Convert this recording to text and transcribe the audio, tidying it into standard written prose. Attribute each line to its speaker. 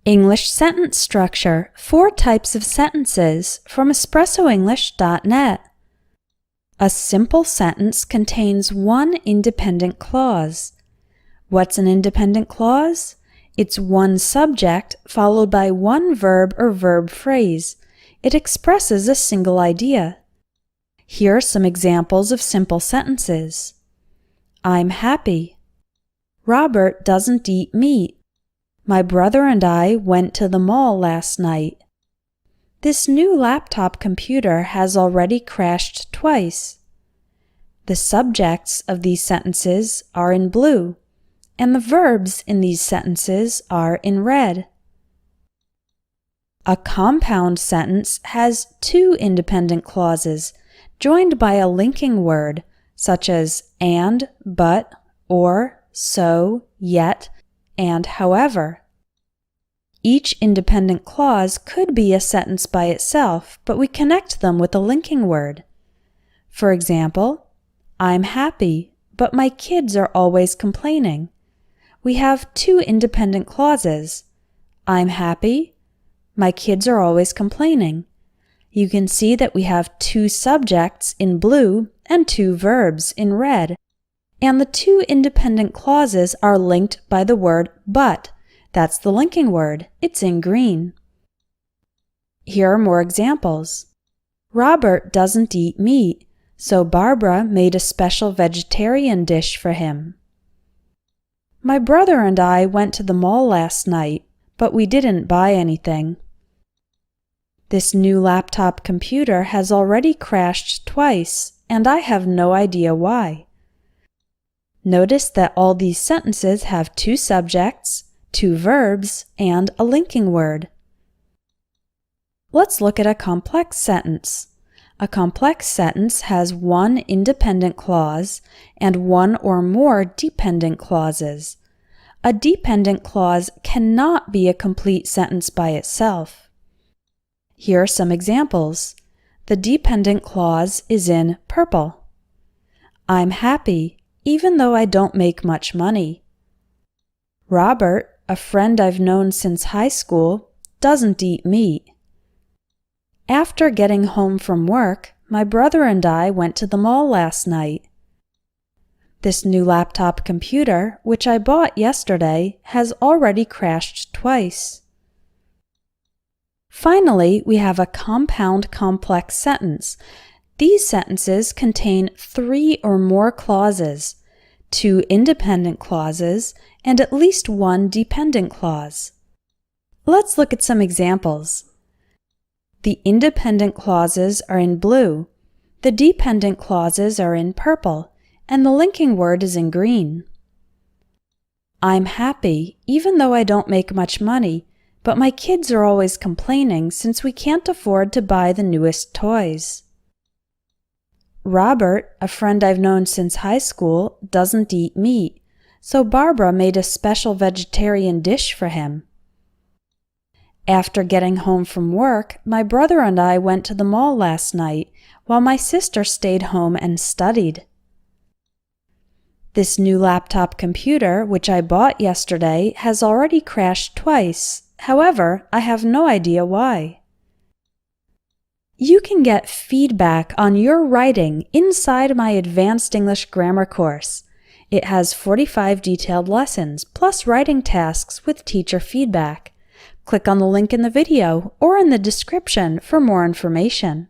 Speaker 1: English sentence structure, 4 types of sentences from espressoenglish.net. A simple sentence contains one independent clause. What's an independent clause? It's one subject followed by one verb or verb phrase. It expresses a single idea. Here are some examples of simple sentences. I'm happy. Robert doesn't eat meat. My brother and I went to the mall last night. This new laptop computer has already crashed twice. The subjects of these sentences are in blue, and the verbs in these sentences are in red. A compound sentence has 2 independent clauses joined by a linking word, such as and, but, or, so, yet, and however. Each independent clause could be a sentence by itself, but we connect them with a linking word. For example, I'm happy, but my kids are always complaining. We have 2 independent clauses. I'm happy, my kids are always complaining. You can see that we have 2 subjects in blue and 2 verbs in red. And the 2 independent clauses are linked by the word but. That's the linking word. It's in green. Here are more examples. Robert doesn't eat meat, so Barbara made a special vegetarian dish for him. My brother and I went to the mall last night, but we didn't buy anything. This new laptop computer has already crashed twice, and I have no idea why. Notice that all these sentences have 2 subjects, 2 verbs, and a linking word. Let's look at a complex sentence. A complex sentence has one independent clause and one or more dependent clauses. A dependent clause cannot be a complete sentence by itself. Here are some examples. The dependent clause is in purple. I'm happy, even though I don't make much money. Robert, a friend I've known since high school, doesn't eat meat. After getting home from work, my brother and I went to the mall last night. This new laptop computer, which I bought yesterday, has already crashed twice. Finally, we have a compound complex sentence. These sentences contain 3 or more clauses, 2 independent clauses, and at least 1 dependent clause. Let's look at some examples. The independent clauses are in blue, the dependent clauses are in purple, and the linking word is in green. I'm happy, even though I don't make much money, but my kids are always complaining since we can't afford to buy the newest toys. Robert, a friend I've known since high school, doesn't eat meat, so Barbara made a special vegetarian dish for him. After getting home from work, my brother and I went to the mall last night, while my sister stayed home and studied. This new laptop computer, which I bought yesterday, has already crashed twice. However, I have no idea why. You can get feedback on your writing inside my Advanced English Grammar course. It has 45 detailed lessons, plus writing tasks with teacher feedback. Click on the link in the video or in the description for more information.